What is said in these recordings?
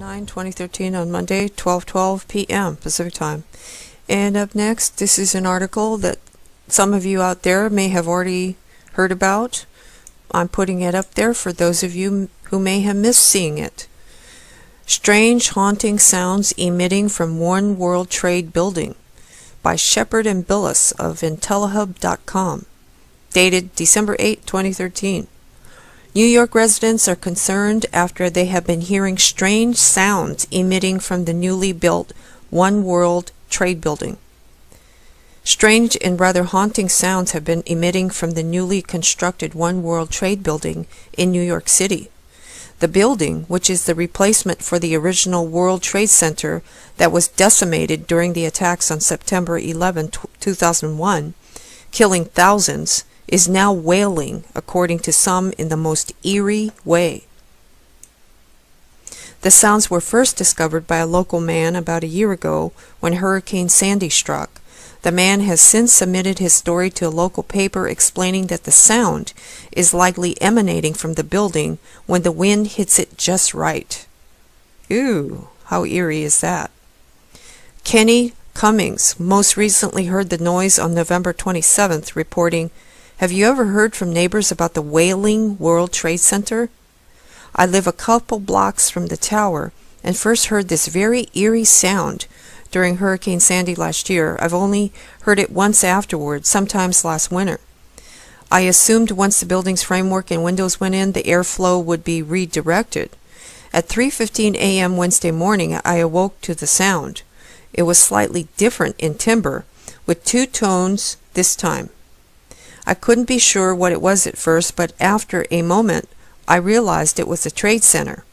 9/2013 on Monday, 12:12 p.m. Pacific Time. And up next, this is an article that some of you out there may have already heard about. I'm putting it up there for those of you who may have missed seeing it. Strange haunting sounds emitting from One World Trade Building by Shepard and Billis of IntelliHub.com, dated December 8, 2013. New York residents are concerned after they have been hearing strange sounds emitting from the newly built One World Trade Building. Strange and rather haunting sounds have been emitting from the newly constructed One World Trade Building in New York City. The building, which is the replacement for the original World Trade Center that was decimated during the attacks on September 11, 2001, killing thousands, is now wailing, according to some, in the most eerie way. The sounds were first discovered by a local man about a year ago when Hurricane Sandy struck. The man has since submitted his story to a local paper explaining that the sound is likely emanating from the building when the wind hits it just right. Ooh, how eerie is that? Kenny Cummings most recently heard the noise on November 27th, reporting, "Have you ever heard from neighbors about the wailing World Trade Center? I live a couple blocks from the tower and first heard this very eerie sound during Hurricane Sandy last year. I've only heard it once afterwards, sometimes last winter. I assumed once the building's framework and windows went in, the airflow would be redirected. At 3:15 a.m. Wednesday morning, I awoke to the sound. It was slightly different in timbre, with two tones this time. I couldn't be sure what it was at first, but after a moment I realized it was the trade center.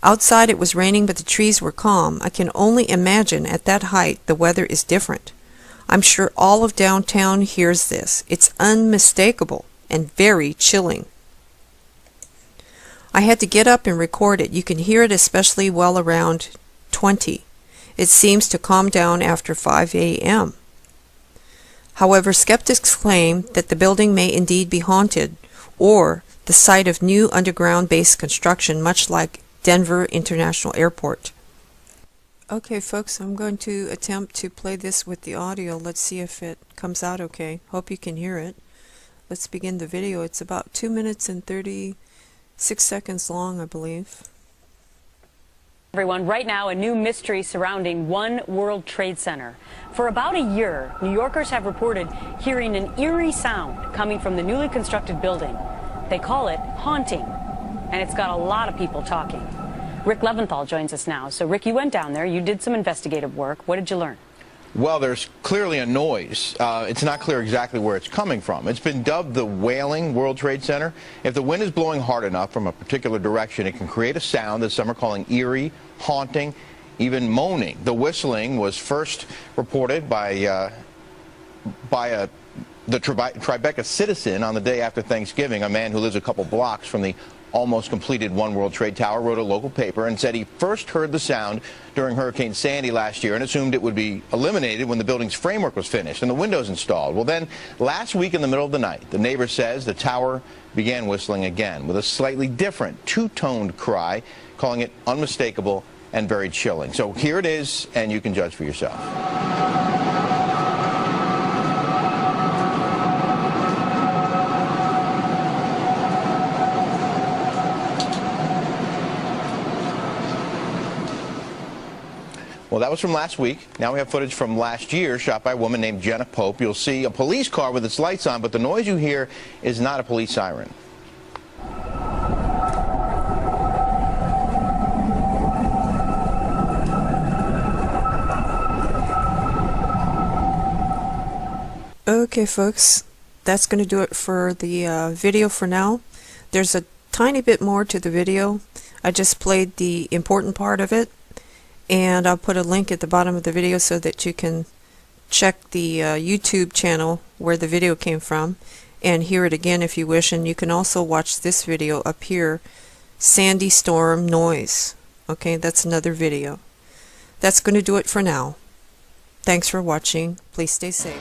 Outside it was raining, but the trees were calm. I can only imagine at that height the weather is different. I'm sure all of downtown hears this. It's unmistakable and very chilling. I had to get up and record it. You can hear it especially well around 20. It seems to calm down after 5 a.m. However, skeptics claim that the building may indeed be haunted, or the site of new underground-based construction, much like Denver International Airport. Okay, folks, I'm going to attempt to play this with the audio. Let's see if it comes out okay. Hope you can hear it. Let's begin the video. It's about 2 minutes and 36 seconds long, I believe. Everyone, right now a new mystery surrounding One World Trade Center. For about a year, New Yorkers have reported hearing an eerie sound coming from the newly constructed building. They call it haunting, and it's got a lot of people talking. Rick Leventhal joins us now. So Rick, you went down there, you did some investigative work. What did you learn? Well, there's clearly a noise. It's not clear exactly where it's coming from. It's been dubbed the wailing World Trade Center. If the wind is blowing hard enough from a particular direction, it can create a sound that some are calling eerie, haunting, even moaning. The whistling was first reported by the Tribeca citizen on the day after Thanksgiving. A man who lives a couple blocks from the almost completed One World Trade Tower wrote a local paper and said he first heard the sound during Hurricane Sandy last year and assumed it would be eliminated when the building's framework was finished and the windows installed. Well, then last week in the middle of the night, the neighbor says the tower began whistling again with a slightly different two-toned cry, calling it unmistakable and very chilling. So here it is, and you can judge for yourself. Well, that was from last week. Now we have footage from last year shot by a woman named Jenna Pope. You'll see a police car with its lights on, but the noise you hear is not a police siren. Okay, folks, that's going to do it for the video for now. There's a tiny bit more to the video. I just played the important part of it, and I'll put a link at the bottom of the video so that you can check the YouTube channel where the video came from and hear it again if you wish. And you can also watch this video up here, Sandy Storm Noise. Okay, that's another video. That's going to do it for now. Thanks for watching. Please stay safe.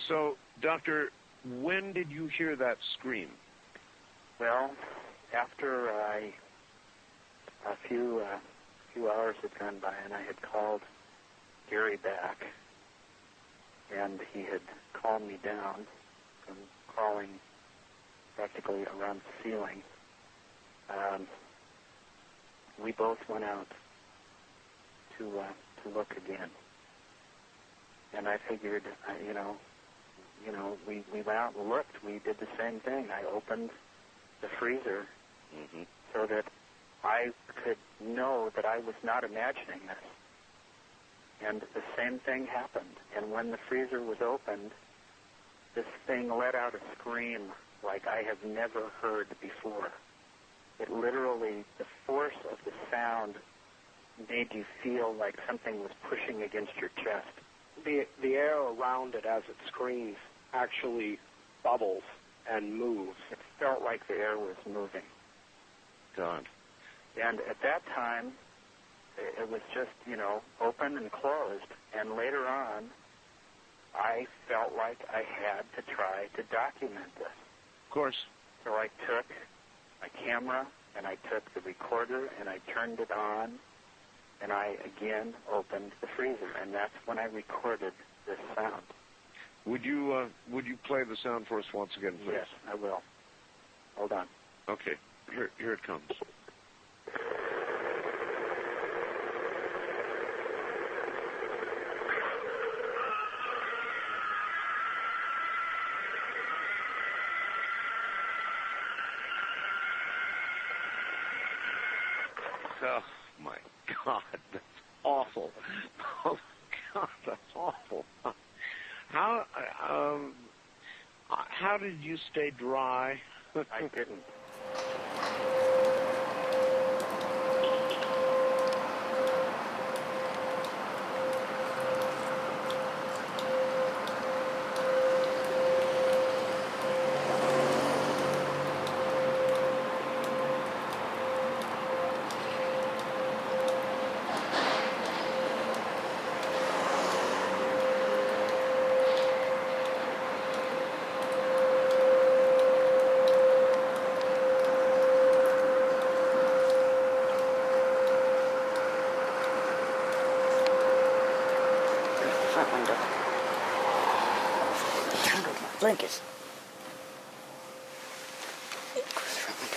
So, Doctor, when did you hear that scream? Well, after a few hours had gone by, and I had called Gary back, and he had calmed me down from crawling practically around the ceiling. We both went out to look again, and I figured, we went out and looked. We did the same thing. I opened the freezer so that I could know that I was not imagining this. And the same thing happened. And when the freezer was opened, this thing let out a scream like I have never heard before. It literally, the force of the sound made you feel like something was pushing against your chest. The air around it as it screams actually bubbles and moves. It felt like the air was moving. God. And at that time, it was just, open and closed. And later on, I felt like I had to try to document this. Of course. So I took my camera, and I took the recorder, and I turned it on, and I again opened the freezer, and that's when I recorded this sound. Would you play the sound for us once again, please? Yes, I will. Hold on. Okay. Here it comes. Oh, my God, that's awful. Oh, my God, that's awful. How did you stay dry? I didn't. Front window. Turned with my blankets. Close the front window.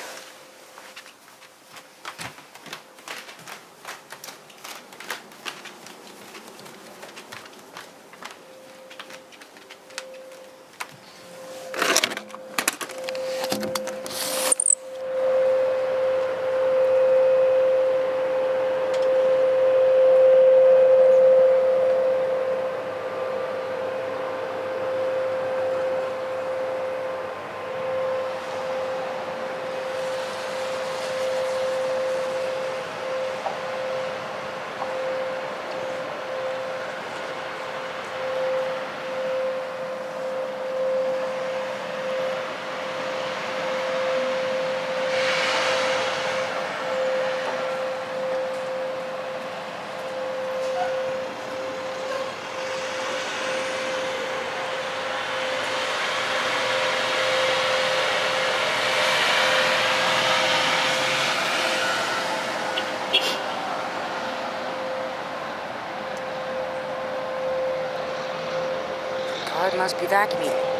must be vacuuming.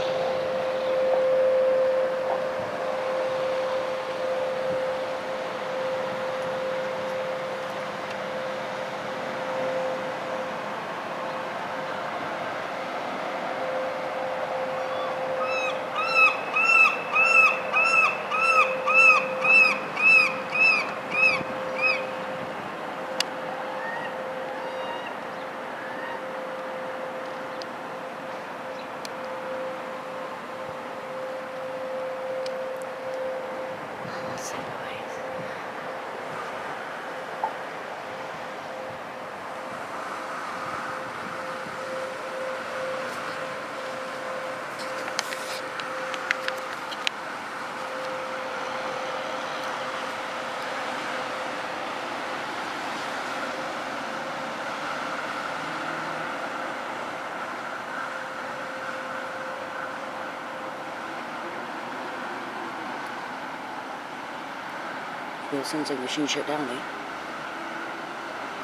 Well, it sounds like the machine shut down, eh?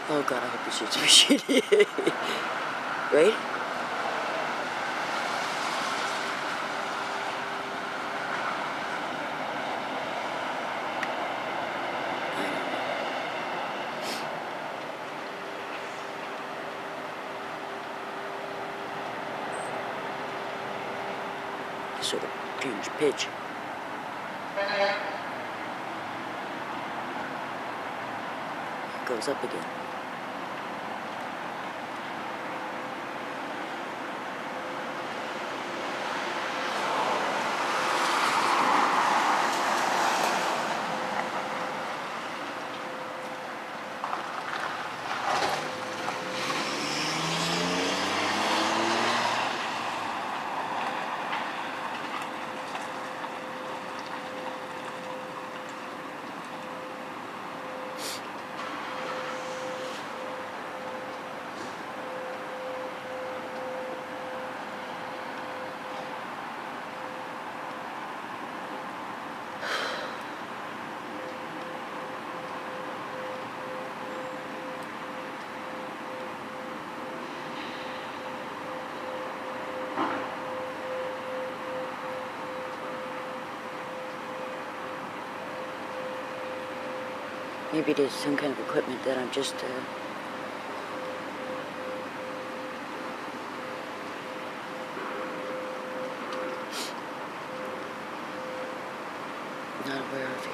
Oh God, I hope this shit's a machine. Right? Sort of huge pitch. It goes up again. Maybe there's some kind of equipment that I'm just, not aware of here.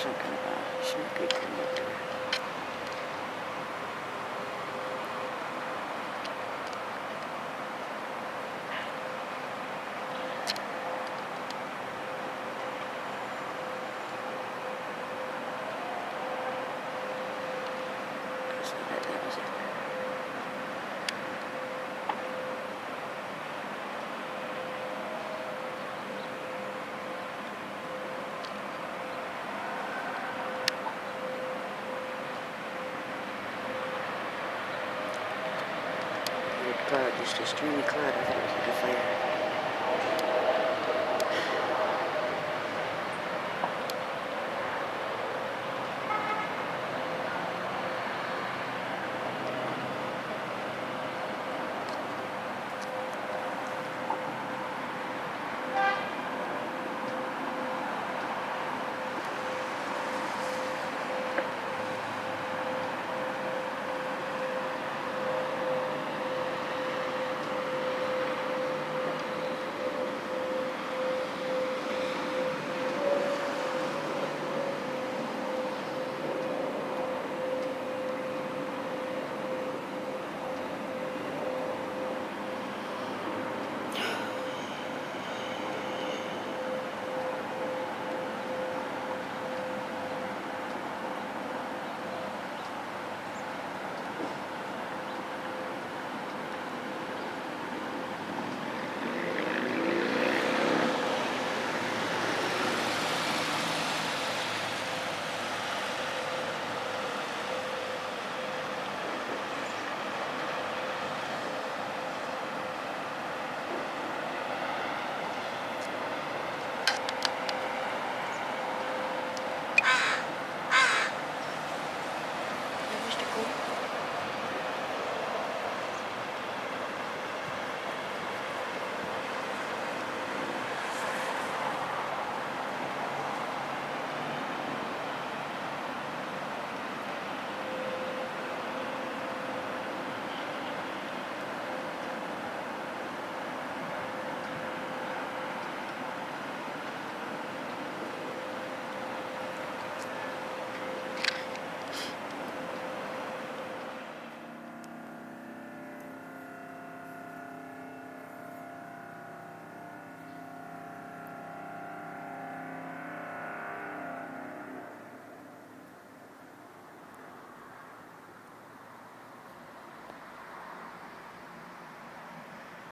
Some kind of a smoky conductor. That was it. Weird cloud, just extremely cloud. I thought it was like a fire.